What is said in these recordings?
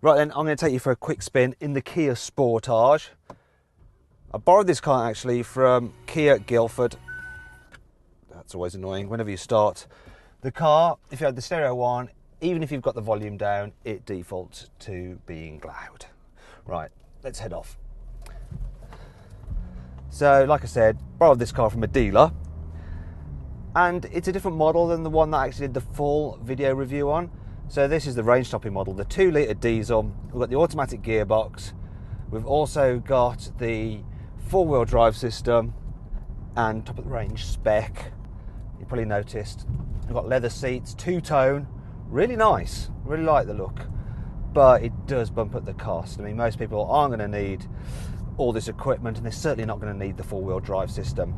Right then, I'm going to take you for a quick spin in the Kia Sportage. I borrowed this car actually from Kia Guildford. That's always annoying. Whenever you start the car, if you have the stereo on, even if you've got the volume down, it defaults to being loud. Right, let's head off. So, like I said, borrowed this car from a dealer. And it's a different model than the one that I actually did the full video review on. So this is the range-topping model, the 2-litre diesel. We've got the automatic gearbox. We've also got the 4-wheel drive system and top of the range spec. You probably noticed we've got leather seats, two-tone, really nice. Really like the look, but it does bump up the cost. I mean, most people aren't going to need all this equipment, and they're certainly not going to need the 4-wheel drive system.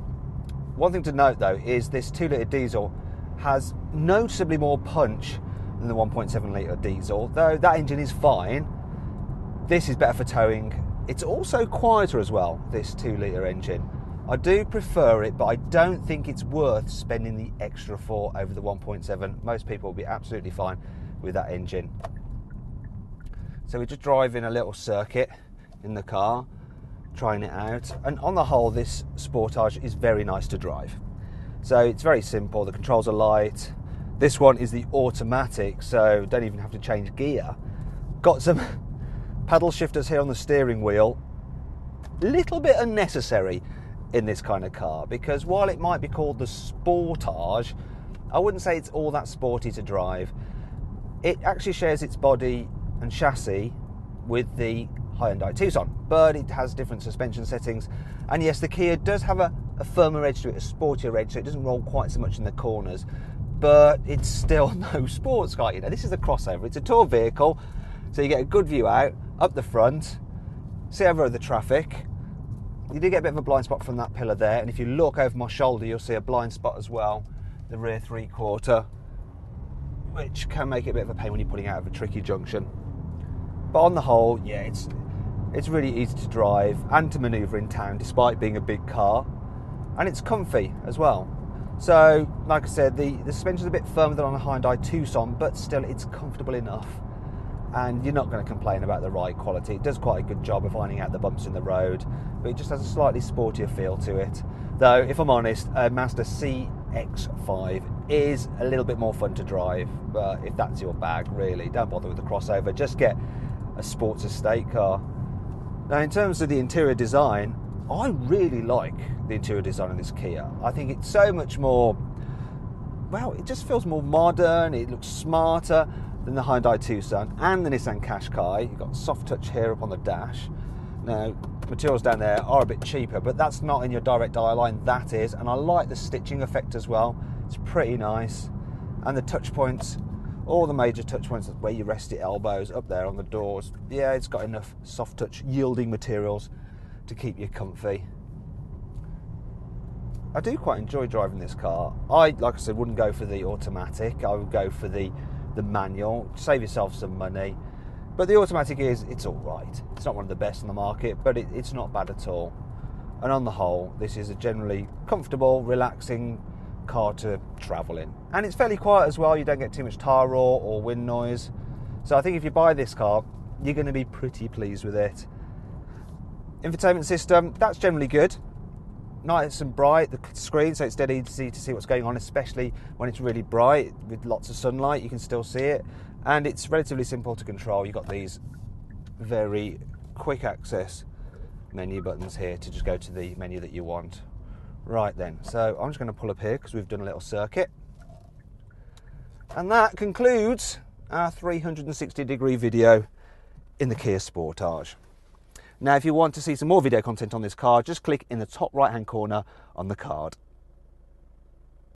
One thing to note though is this 2-litre diesel has noticeably more punch than the 1.7 litre diesel, though that engine is fine. This is better for towing. It's also quieter as well, this 2-litre engine. I do prefer it, but I don't think it's worth spending the extra for over the 1.7. Most people will be absolutely fine with that engine. So we're just driving a little circuit in the car, trying it out, and on the whole this Sportage is very nice to drive. So it's very simple, the controls are light. This one is the automatic, so don't even have to change gear. Got some paddle shifters here on the steering wheel. Little bit unnecessary in this kind of car, because while it might be called the Sportage, I wouldn't say it's all that sporty to drive. It actually shares its body and chassis with the Hyundai Tucson, but it has different suspension settings. And yes, the Kia does have a firmer edge to it, a sportier edge, so it doesn't roll quite so much in the corners. But it's still no sports car. You know, this is a crossover. It's a tour vehicle, so you get a good view out up the front, see over the traffic. You do get a bit of a blind spot from that pillar there, and if you look over my shoulder, you'll see a blind spot as well, the rear 3/4, which can make it a bit of a pain when you're pulling out of a tricky junction. But on the whole, yeah, it's really easy to drive and to manoeuvre in town, despite being a big car, and it's comfy as well. So, like I said, the suspension's a bit firmer than on a Hyundai Tucson, but still it's comfortable enough. And you're not going to complain about the ride quality. It does quite a good job of finding out the bumps in the road, but it just has a slightly sportier feel to it. Though, if I'm honest, a Mazda CX-5 is a little bit more fun to drive, but if that's your bag, really, don't bother with the crossover. Just get a sports estate car. Now, in terms of the interior design, I really like the interior design of this Kia. I think it's so much more, well, it just feels more modern, it looks smarter than the Hyundai Tucson and the Nissan Qashqai. You've got soft touch here up on the dash. Now, materials down there are a bit cheaper, but that's not in your direct dial line, that is, and I like the stitching effect as well. It's pretty nice. And the touch points, all the major touch points where you rest your elbows, up there on the doors, yeah, it's got enough soft touch yielding materials to keep you comfy. I do quite enjoy driving this car. I, like I said, wouldn't go for the automatic. I would go for the manual. Save yourself some money. But the automatic it's all right. It's not one of the best on the market, but it's not bad at all. And on the whole, this is a generally comfortable, relaxing car to travel in. And it's fairly quiet as well. You don't get too much tyre roar or wind noise. So I think if you buy this car, you're going to be pretty pleased with it. Infotainment system, that's generally good. Nice and bright, the screen, so it's dead easy to see what's going on, especially when it's really bright with lots of sunlight. You can still see it, and it's relatively simple to control. You've got these very quick access menu buttons here to just go to the menu that you want. Right then, so I'm just going to pull up here because we've done a little circuit, and that concludes our 360-degree video in the Kia Sportage. Now, if you want to see some more video content on this car, just click in the top right-hand corner on the card.